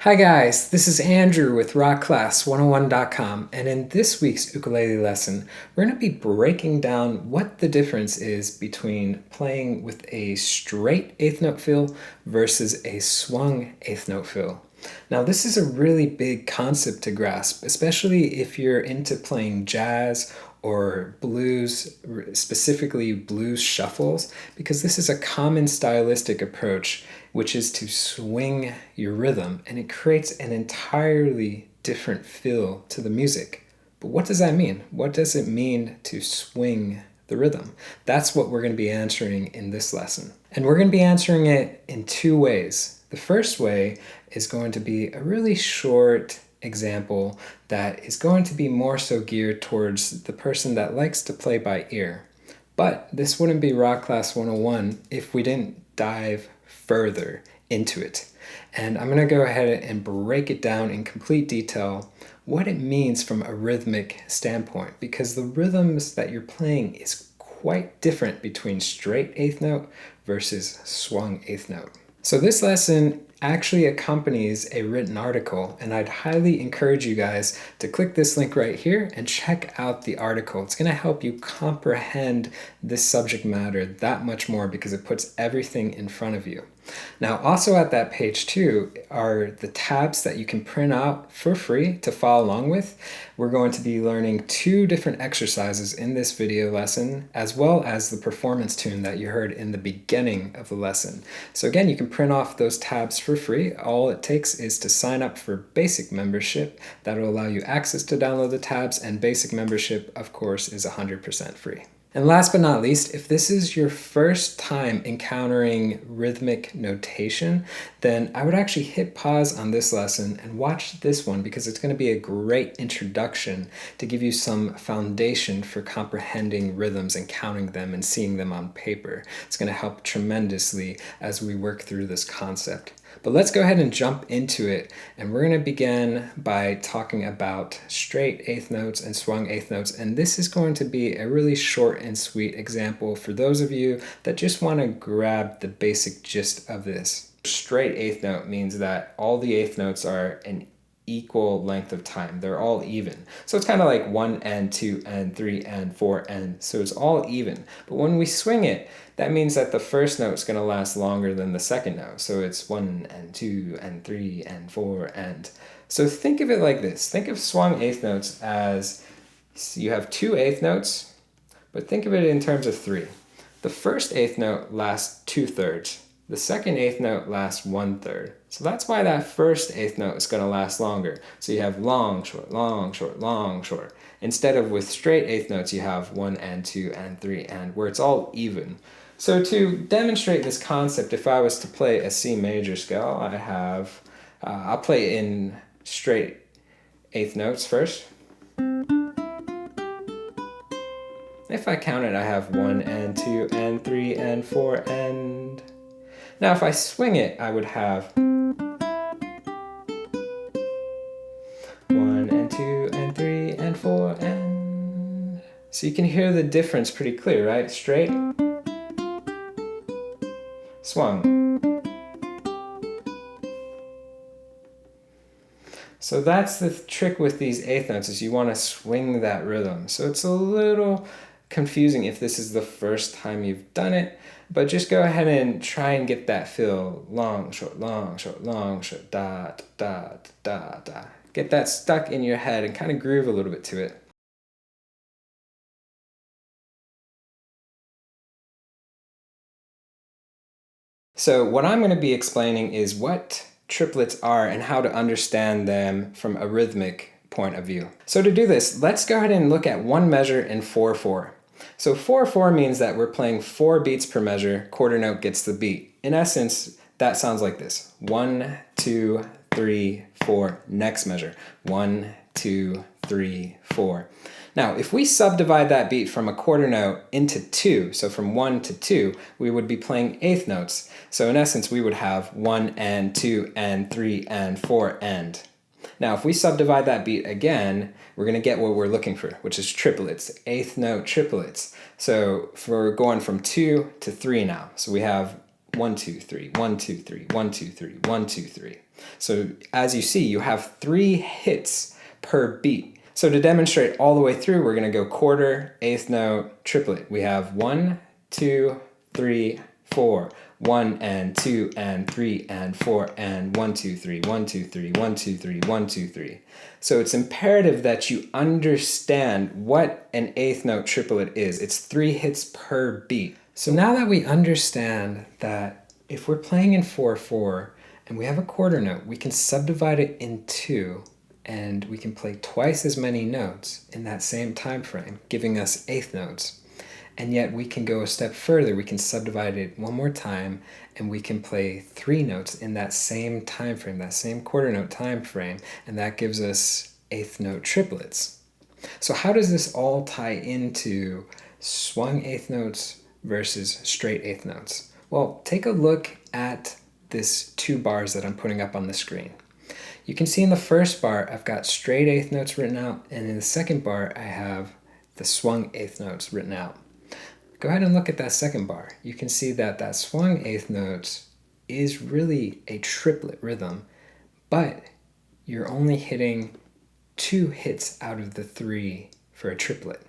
Hi guys, this is Andrew with rockclass101.com, and in this week's ukulele lesson, we're going to be breaking down what the difference is between playing with a straight eighth note fill versus a swung eighth note fill. Now this is a really big concept to grasp, especially if you're into playing jazz or blues, specifically blues shuffles, because this is a common stylistic approach, which is to swing your rhythm, and it creates an entirely different feel to the music. But what does that mean? What does it mean to swing the rhythm? That's what we're going to be answering in this lesson. And we're going to be answering it in two ways. The first way is going to be a really short example that is going to be more so geared towards the person that likes to play by ear. But this wouldn't be Rock Class 101 if we didn't dive further into it. And I'm going to go ahead and break it down in complete detail what it means from a rhythmic standpoint, because the rhythms that you're playing is quite different between straight eighth note versus swung eighth note. So this lesson actually accompanies a written article, and I'd highly encourage you guys to click this link right here and check out the article. It's going to help you comprehend this subject matter that much more because it puts everything in front of you. Now, also at that page too are the tabs that you can print out for free to follow along with. We're going to be learning two different exercises in this video lesson, as well as the performance tune that you heard in the beginning of the lesson. So again, you can print off those tabs for free. All it takes is to sign up for basic membership. That will allow you access to download the tabs, and basic membership, of course, is 100% free. And last but not least, if this is your first time encountering rhythmic notation, then I would actually hit pause on this lesson and watch this one, because it's going to be a great introduction to give you some foundation for comprehending rhythms and counting them and seeing them on paper. It's going to help tremendously as we work through this concept. But let's go ahead and jump into it, and we're going to begin by talking about straight eighth notes and swung eighth notes, and this is going to be a really short and sweet example for those of you that just want to grab the basic gist of this. Straight eighth note means that all the eighth notes are an equal length of time. They're all even. So it's kind of like 1 and 2 and 3 and 4 and so it's all even. But when we swing it, that means that the first note is going to last longer than the second note. So it's 1 and 2 and 3 and 4 and. So think of it like this. Think of swung eighth notes as you have two eighth notes, but think of it in terms of three. The first eighth note lasts 2/3. The second eighth note lasts 1/3. So that's why that first eighth note is going to last longer. So you have long, short, long, short, long, short. Instead of with straight eighth notes, you have 1 and 2 and 3 and, where it's all even. So to demonstrate this concept, if I was to play a C major scale, I'll play in straight eighth notes first. If I count it, I have 1 and 2 and 3 and 4 and. Now if I swing it, I would have 1 and 2 and 3 and 4 and. So you can hear the difference pretty clear, right? Straight, swung. So that's the trick with these eighth notes, is you want to swing that rhythm. So it's a little confusing if this is the first time you've done it, but just go ahead and try and get that feel. Long, short, long, short, long, short, da, da, da, da. Get that stuck in your head and kind of groove a little bit to it. So what I'm going to be explaining is what triplets are and how to understand them from a rhythmic point of view. So to do this, let's go ahead and look at one measure in 4/4. So 4/4 means that we're playing 4 beats per measure, quarter note gets the beat. In essence, that sounds like this. 1, 2, 3, 4, next measure. 1, 2, 3, 4. Now, if we subdivide that beat from a quarter note into 2, so from 1 to 2, we would be playing eighth notes. So in essence, we would have 1 and 2 and 3 and 4 and. Now, if we subdivide that beat again, we're going to get what we're looking for, which is triplets, eighth note triplets. So we're going from 2 to 3 now. So we have 1, 2, 3, 1, 2, 3, 1, 2, 3, 1, 2, 3. So as you see, you have 3 hits per beat. So to demonstrate all the way through, we're going to go quarter, eighth note, triplet. We have 1, 2, 3, 4. 1 and 2 and 3 and 4 and 1, 2, 3, 1, 2, 3, 1, 2, 3, 1, 2, 3. So it's imperative that you understand what an eighth note triplet is. It's 3 hits per beat. So now that we understand that if we're playing in 4/4 and we have a quarter note, we can subdivide it in 2 and we can play twice as many notes in that same time frame, giving us eighth notes. And yet we can go a step further. We can subdivide it one more time and we can play 3 notes in that same time frame, that same quarter note time frame, and that gives us eighth note triplets. So how does this all tie into swung eighth notes versus straight eighth notes? Well, take a look at this 2 bars that I'm putting up on the screen. You can see in the first bar I've got straight eighth notes written out, and in the second bar I have the swung eighth notes written out. Go ahead and look at that second bar. You can see that that swung eighth notes is really a triplet rhythm, but you're only hitting 2 hits out of the 3 for a triplet.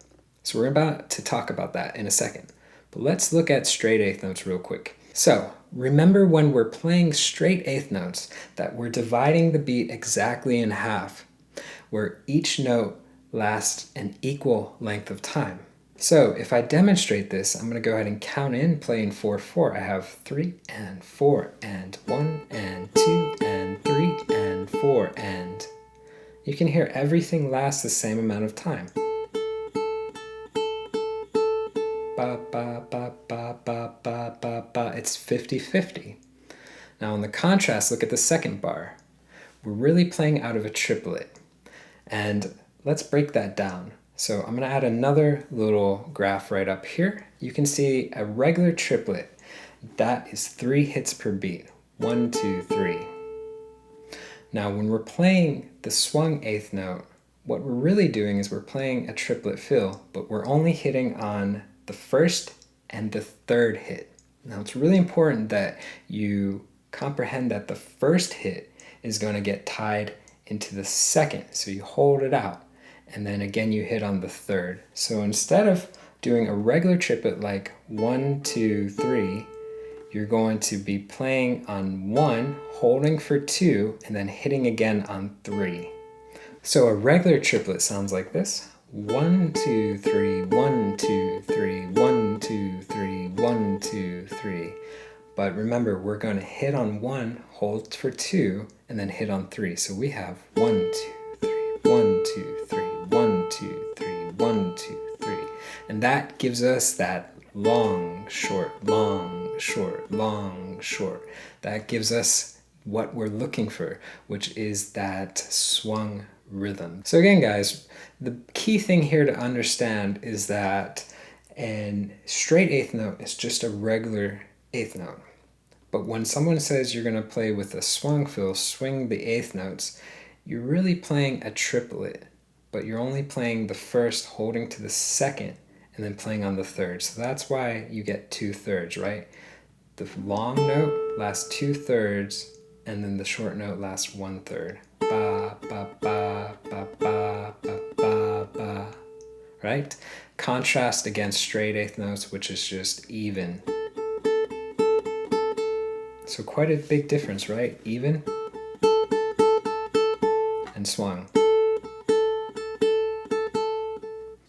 So we're about to talk about that in a second. But let's look at straight eighth notes real quick. So remember when we're playing straight eighth notes that we're dividing the beat exactly in half, where each note lasts an equal length of time. So if I demonstrate this, I'm going to go ahead and count in playing 4/4. I have 3 and 4 and 1 and 2 and 3 and 4 and... You can hear everything lasts the same amount of time. Ba, ba, ba, ba, ba, ba, ba, ba. It's 50-50. Now in the contrast, look at the second bar. We're really playing out of a triplet. And let's break that down. So I'm going to add another little graph right up here. You can see a regular triplet. That is 3 hits per beat. 1, 2, 3. Now when we're playing the swung eighth note, what we're really doing is we're playing a triplet fill, but we're only hitting on the first and the third hit. Now it's really important that you comprehend that the first hit is going to get tied into the second, so you hold it out. And then again you hit on the third. So instead of doing a regular triplet like 1, 2, 3, you're going to be playing on 1, holding for 2, and then hitting again on 3. So a regular triplet sounds like this. 1, 2, 3, 1, 2, 3, 1, 2, 3, 1, 2, 3. But remember, we're going to hit on 1, hold for 2, and then hit on 3. So we have 1, 2, 3, 1, 2, 3. 1, 2, 3, 1, 2, 3. And that gives us that long, short, long, short, long, short. That gives us what we're looking for, which is that swung rhythm. So again, guys, the key thing here to understand is that a straight eighth note is just a regular eighth note. But when someone says you're going to play with a swung fill, swing the eighth notes, you're really playing a triplet. But you're only playing the first, holding to the second, and then playing on the third. So that's why you get 2/3, right? The long note lasts 2/3, and then the short note lasts 1/3. Ba, ba, ba, ba, ba, ba, ba, ba. Right? Contrast against straight eighth notes, which is just even. So quite a big difference, right? Even and swung.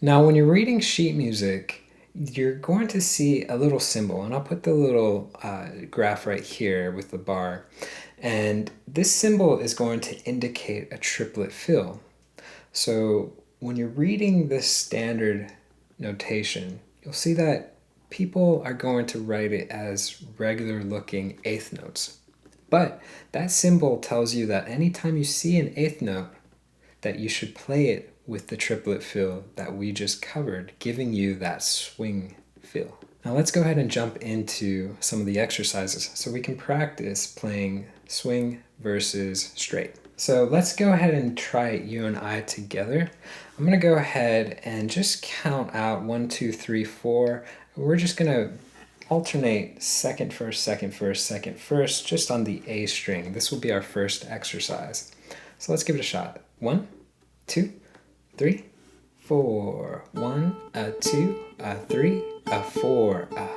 Now, when you're reading sheet music, you're going to see a little symbol, and I'll put the little graph right here with the bar. And this symbol is going to indicate a triplet fill. So when you're reading this standard notation, you'll see that people are going to write it as regular looking eighth notes. But that symbol tells you that anytime you see an eighth note, that you should play it with the triplet fill that we just covered, giving you that swing feel. Now let's go ahead and jump into some of the exercises so we can practice playing swing versus straight. So let's go ahead and try it, you and I together. I'm going to go ahead and just count out 1, 2, 3, 4. We're just going to alternate second, first, second, first, second, first, just on the A string. This will be our first exercise. So let's give it a shot. 1, 2, 3, 4. 1, a 2, a 3, a 4, a.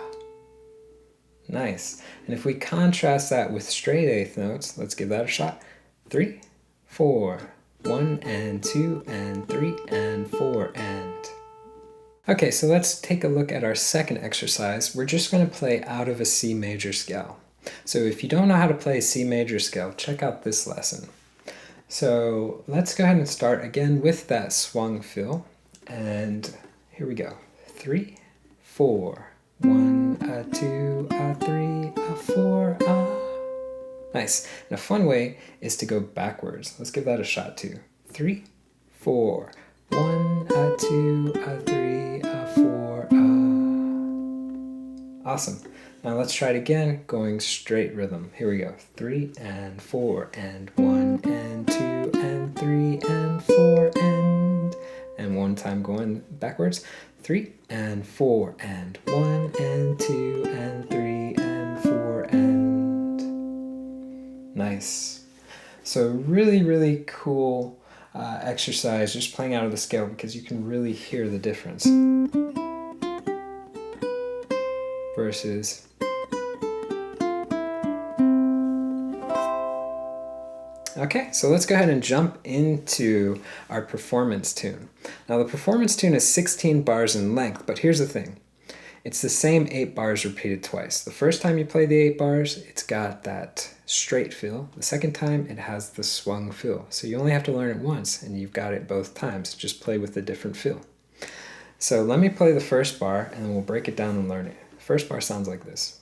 Nice. And if we contrast that with straight eighth notes, let's give that a shot. 3, 4. 1 and 2 and 3 and 4 and. Okay, so let's take a look at our second exercise. We're just going to play out of a C major scale. So if you don't know how to play a C major scale, check out this lesson. So let's go ahead and start again with that swung fill. And here we go. 3, 4. 1, a 2, a 3, a 4, a. Nice. And a fun way is to go backwards. Let's give that a shot too. 3, 4. 1, a 2, a 3, a 4, a. Awesome. Now let's try it again, going straight rhythm. Here we go. 3 and 4 and 1 and 2 and 3 and 4 and one time going backwards. 3 and 4 and 1 and 2 and 3 and 4 and. Nice. So really, really cool exercise, just playing out of the scale, because you can really hear the difference versus. Okay, so let's go ahead and jump into our performance tune. Now the performance tune is 16 bars in length, but here's the thing. It's the same 8 bars repeated twice. The first time you play the 8 bars, it's got that straight fill. The second time, it has the swung fill. So you only have to learn it once, and you've got it both times. Just play with a different fill. So let me play the first bar, and then we'll break it down and learn it. The first bar sounds like this.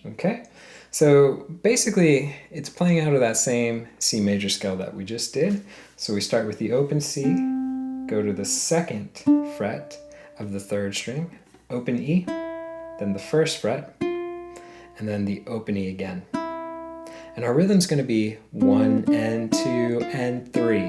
Okay, so basically it's playing out of that same C major scale that we just did. So we start with the open C, go to the second fret of the third string, open E, then the first fret, and then the open E again. And our rhythm's going to be 1 and 2 and 3.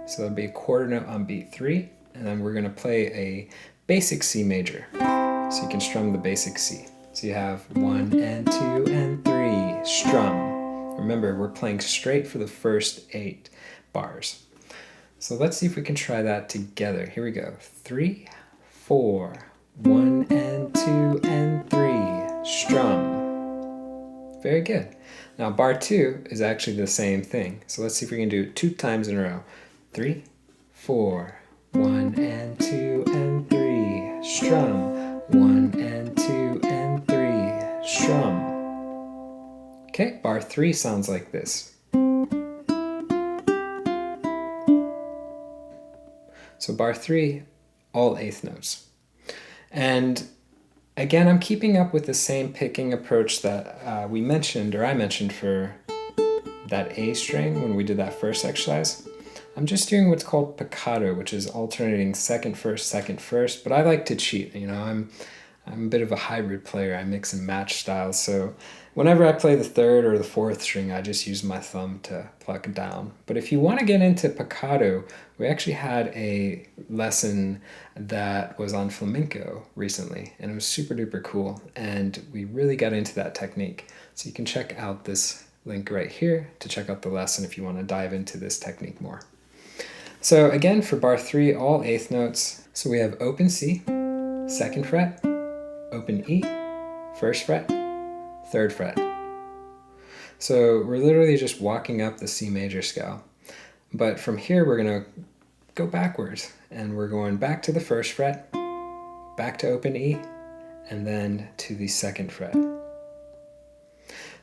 So that'll be a quarter note on beat 3, and then we're going to play a basic C major. So you can strum the basic C. So you have 1 and 2 and 3, strum. Remember, we're playing straight for the first 8 bars. So let's see if we can try that together. Here we go. 3, 4, 1 and 2 and 3, strum. Very good. Now bar 2 is actually the same thing. So let's see if we can do it 2 times in a row. 3, 4, 1 and 2 and 3, strum. 1 and 2 and 3, strum. Okay, bar 3 sounds like this. So bar 3, all eighth notes. And again, I'm keeping up with the same picking approach that we mentioned, or I mentioned for that A string when we did that first exercise. I'm just doing what's called piccato, which is alternating second, first, but I like to cheat. You know, I'm a bit of a hybrid player. I mix and match styles, so whenever I play the third or the fourth string, I just use my thumb to pluck it down. But if you want to get into piccato, we actually had a lesson that was on flamenco recently, and it was super duper cool, and we really got into that technique. So you can check out this link right here to check out the lesson if you want to dive into this technique more. So again, for bar 3, all eighth notes. So we have open C, second fret, open E, first fret, third fret. So we're literally just walking up the C major scale. But from here, we're going to go backwards, and we're going back to the first fret, back to open E, and then to the second fret.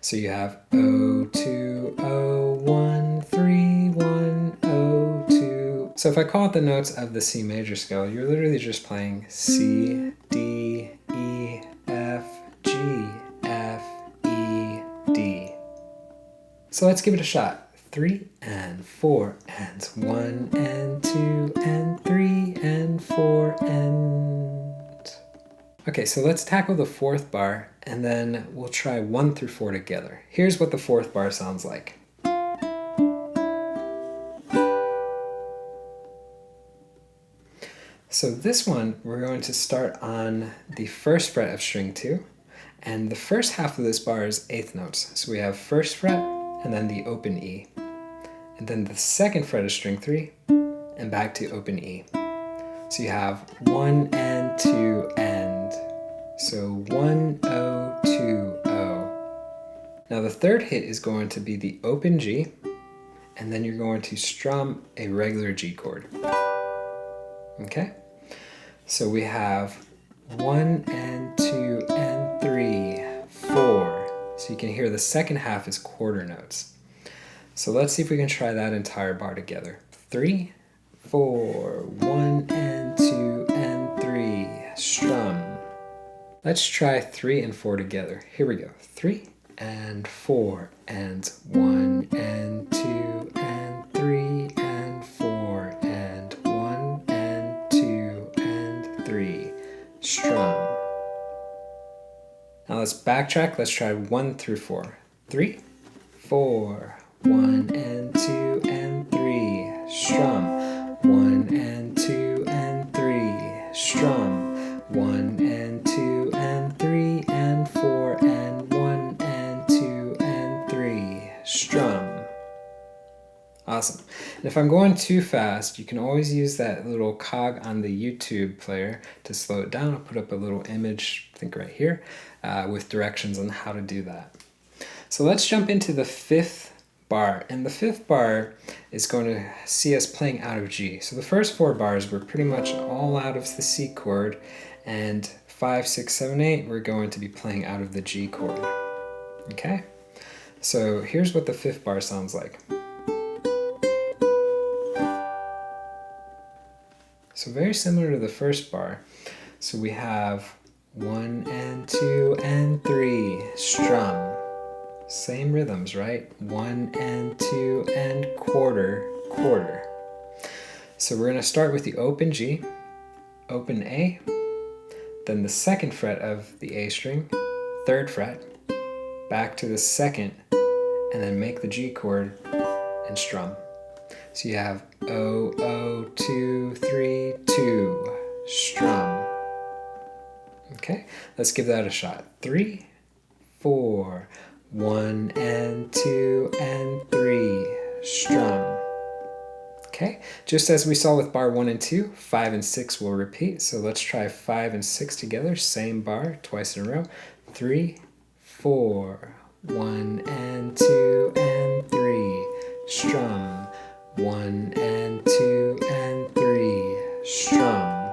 So you have O2, O1, 3, 1, O2. So if I call out the notes of the C major scale, you're literally just playing C, D, E, F, G, F, E, D. So let's give it a shot. 3 and 4 and 1 and 2 and 3 and 4 and. Okay, so let's tackle the fourth bar, and then we'll try 1 through 4 together. Here's what the fourth bar sounds like. So this one, we're going to start on the first fret of string 2, and the first half of this bar is eighth notes. So we have first fret, and then the open E, and then the second fret of string 3, and back to open E. So you have 1 and 2 and. So 1 0 2 0. Now the third hit is going to be the open G, and then you're going to strum a regular G chord. Okay? So we have 1 and 2 and 3, 4. So you can hear the second half is quarter notes. So let's see if we can try that entire bar together. 3, 4, 1 and 2 and 3, strum. Let's try 3 and 4 together. Here we go. 3 and 4 and 1 and 2 and 3 and 4 and 1 and 2 and 3, strum. Now let's backtrack. Let's try 1 through 4. 3, 4, 1 and 2 and 3, strum. 1 and 2 and 3, strum. 1 and 2 and 3 and 4 and 1 and 2 and 3, strum. Awesome. And if I'm going too fast, you can always use that little cog on the YouTube player to slow it down. I'll put up a little image, I think right here, with directions on how to do that. So let's jump into the fifth bar, and the fifth bar is going to see us playing out of G. So the first 4 bars were pretty much all out of the C chord, and 5, 6, 7, 8 we're going to be playing out of the G chord. Okay? So here's what the fifth bar sounds like. So very similar to the first bar. So we have 1 and 2 and 3, strum. Same rhythms, right? 1 and 2 and quarter, quarter. So we're going to start with the open G, open A, then the second fret of the A string, third fret, back to the second, and then make the G chord and strum. So you have 0 0 2 3 2, strum. Okay, let's give that a shot. 3, 4, 1 and 2 and 3, strum. Okay, just as we saw with bar 1 and 2, 5 and 6 will repeat. So let's try 5 and 6 together, same bar, twice in a row. 3, 4, 1 and 2 and 3, strum. 1 and 2 and 3, strum.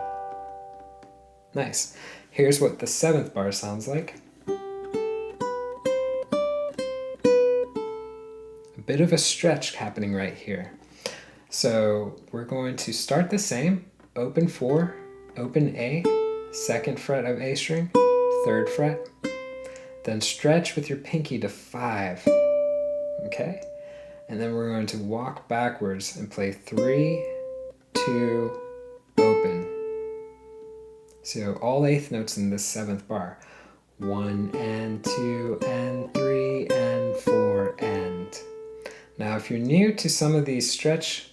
Nice. Here's what the seventh bar sounds like. A bit of a stretch happening right here. So we're going to start the same, open 4, open A, second fret of A string, third fret, then stretch with your pinky to 5, okay? And then we're going to walk backwards and play 3, 2, open. So all eighth notes in this seventh bar. 1 and 2 and 3 and 4 and. Now if you're new to some of these stretch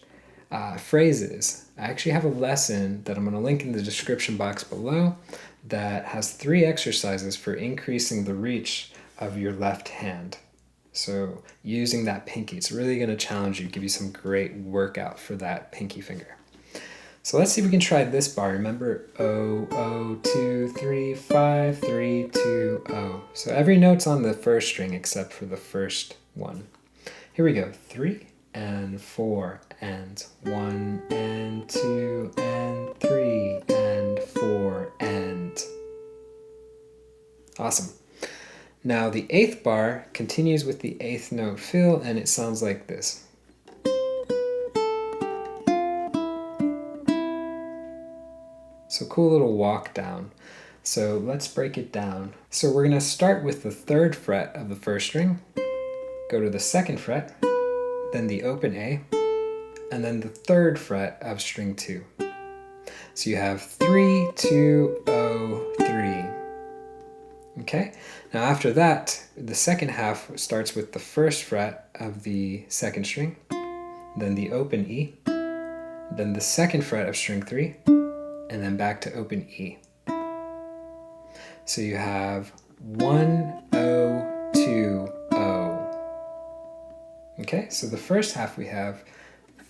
phrases, I actually have a lesson that I'm going to link in the description box below that has 3 exercises for increasing the reach of your left hand. So using that pinky, it's really going to challenge you, give you some great workout for that pinky finger. So let's see if we can try this bar. Remember 0 0 2 3 5 3 2 0. So every note's on the first string except for the first one. Here we go. 3 and 4 and 1 and 2 and 3 and 4 and. Awesome. Now the eighth bar continues with the eighth note fill, and it sounds like this. So cool little walk down. So let's break it down. So we're going to start with the third fret of the first string, go to the second fret, then the open A, and then the third fret of string 2. So you have 3, 2, 0, 3. Okay, now after that, the second half starts with the first fret of the second string, then the open E, then the second fret of string 3, and then back to open E. So you have 1, O, 2, O. Okay, so the first half we have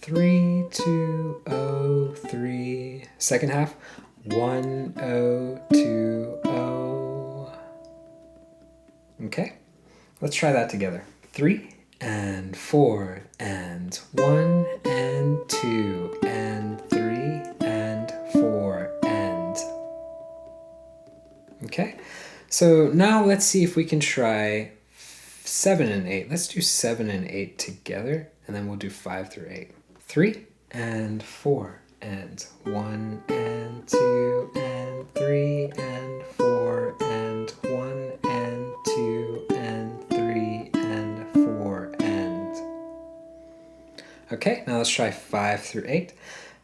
3, 2, O, 3. Second half, 1, O, 2, O. Okay, let's try that together. 3 and 4 and 1 and 2 and 3 and 4 and. Okay, so now let's see if we can try 7 and 8. Let's do 7 and 8 together, and then we'll do 5 through 8. 3 and 4 and 1 and 2 and 3 and 4 and 1 and 2 and 3 and 4 and. Okay, now let's try 5 through 8.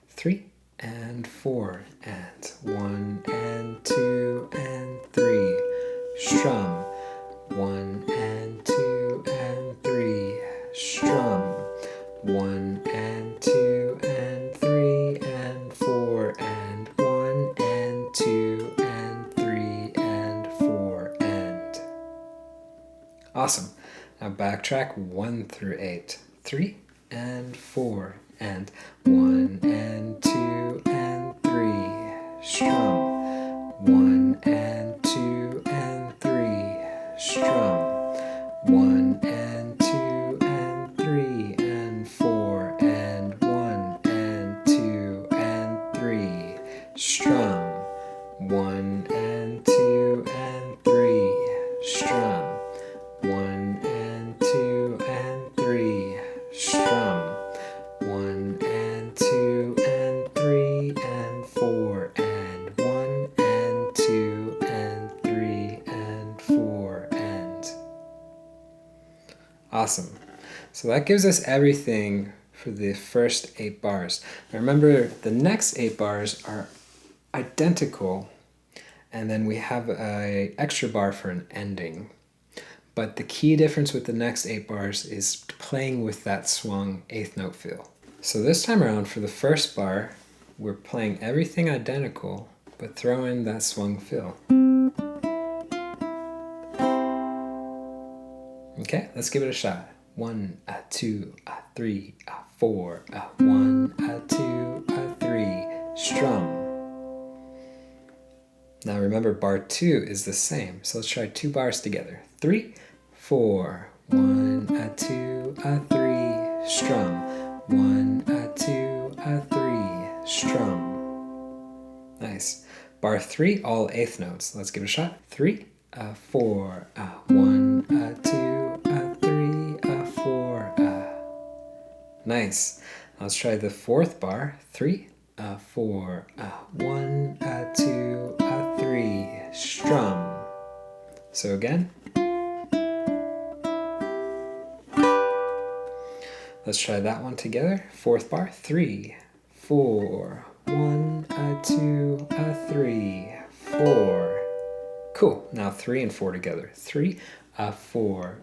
3 and 4 and 1 and 2 and 3. Strum. 1 and 2 and 3. Strum. 1 and 2 and 3 and 4 and 1 and 2 and 3 and 4 and. Awesome. Now backtrack 1 through 8. 3 and 4 and 1 and 2 and 3. Strum. 1 and 2 and 3. Strum. 1 and 2 and 3 and 4 and 1 and 2 and 3. Strum. 1 and 2 and 3. Strum. 1 and 2 and 3. Strum. 1 and 2 and 3 and 4 and 1 and 2 and 3 and 4 and. Awesome. So that gives us everything for the first 8 bars. Now remember, the next 8 bars are identical, and then we have an extra bar for an ending. But the key difference with the next 8 bars is playing with that swung 8th note feel. So this time around, for the first bar, we're playing everything identical, but throw in that swung fill. Okay, let's give it a shot. 1, 2, 3, 4, 1, 2, 3, strum. Now remember, bar 2 is the same, so let's try 2 bars together. 3, 4, 1, 2, 3, strum. 1, 2, 3, strum. Nice. Bar 3, all 8th notes. Let's give it a shot. 3, 4, 1, 2, 3, 4. Nice. Let's try the 4th bar. 3, 4, 1, 2, 3, strum. So again. Let's try that one together. 4th bar. 3, 4, 1, 2, 3, 4. Cool. Now 3 and 4 together. 3, 4,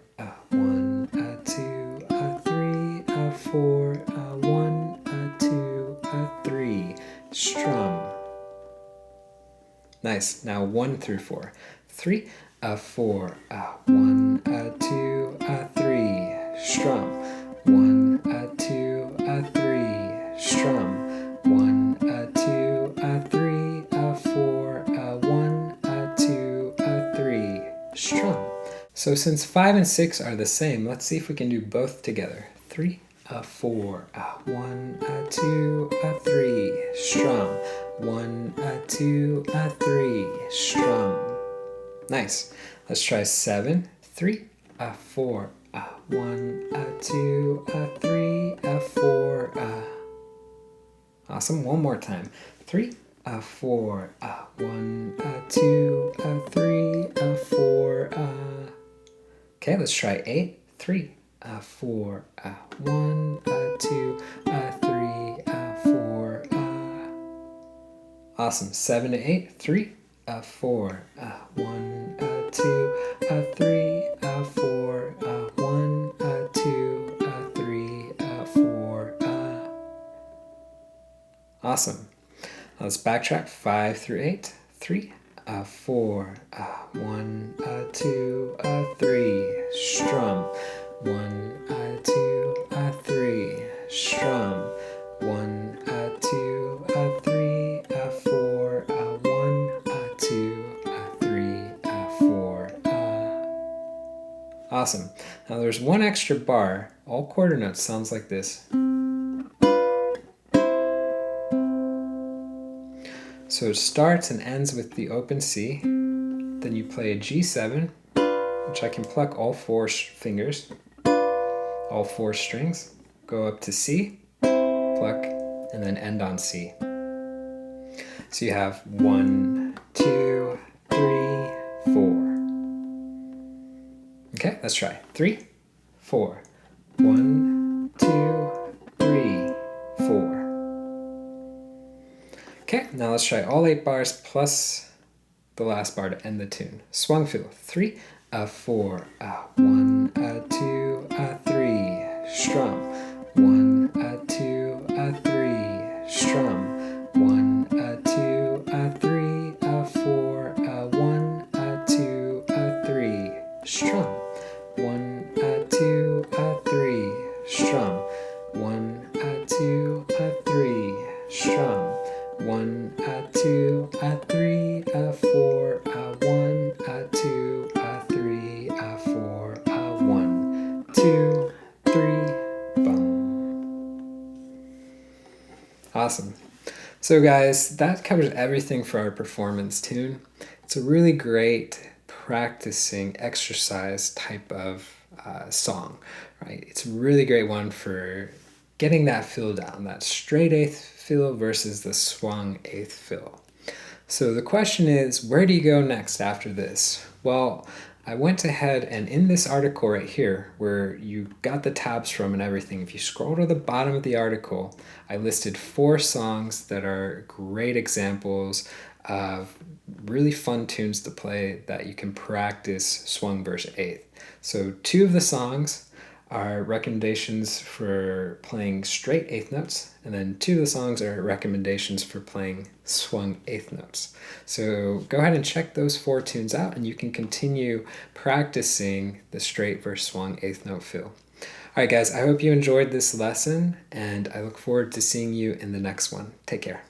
1, 2, 3, 4, 1, 2, 3. Strum. Nice. Now 1 through 4. 3, 4, 1, 2, 3. Strum. 1, 2, 3. Strum. 1, 2, 3, 4, 1, 2, 3. Strum. So since 5 and 6 are the same, let's see if we can do both together. 3, 4, 1, 2, 3. Strum. 1, 2, 3. Strum. Nice. Let's try 7. 3, 4, 1, 2, 3, 4. Awesome. One more time. 3, 4, 1, 2, 3, 4. Okay, let's try 8. 3, 4, 1, 2, 3, 4. Awesome. 7 to 8. 3, 4, 1, 2, 3, 4. 1, 2, 3, 4. Awesome. Let's backtrack 5 through 8. 3, 4, 1, 2, 3, strum. 1, 2, 3, strum. 1, 2, 3, 4, 1, 2, 3, 4. Awesome. Now there's one extra bar. All quarter notes sounds like this. So it starts and ends with the open C. Then you play a G7, which I can pluck all 4 fingers, all 4 strings, go up to C, pluck, and then end on C. So you have 1, 2, 3, 4. Okay, let's try. 3, 4. 1, 2, 3, 4. Okay, now let's try all 8 bars plus the last bar to end the tune. Swung fill. 3, 4, 1, 2, 3, strum. 1, 2, 3, strum. 1, 2, 3, 4, 1, 2, 3, strum. 1, 2, 3, strum. 1, 2, 3, strum. 1, 2, 3, 4, 1, 2, 3, 4, 1, 2, 3, boom. Awesome. So guys, that covers everything for our performance tune. It's a really great practicing exercise type of song, right? It's a really great one for getting that fill down, that straight eighth fill versus the swung eighth fill. So the question is, where do you go next after this? Well, I went ahead and in this article right here, where you got the tabs from and everything, if you scroll to the bottom of the article, I listed 4 songs that are great examples of really fun tunes to play that you can practice swung versus eighth. So 2 of the songs are recommendations for playing straight eighth notes, and then 2 of the songs are recommendations for playing swung eighth notes. So go ahead and check those 4 tunes out, and you can continue practicing the straight versus swung eighth note fill. All right, guys, I hope you enjoyed this lesson, and I look forward to seeing you in the next one. Take care.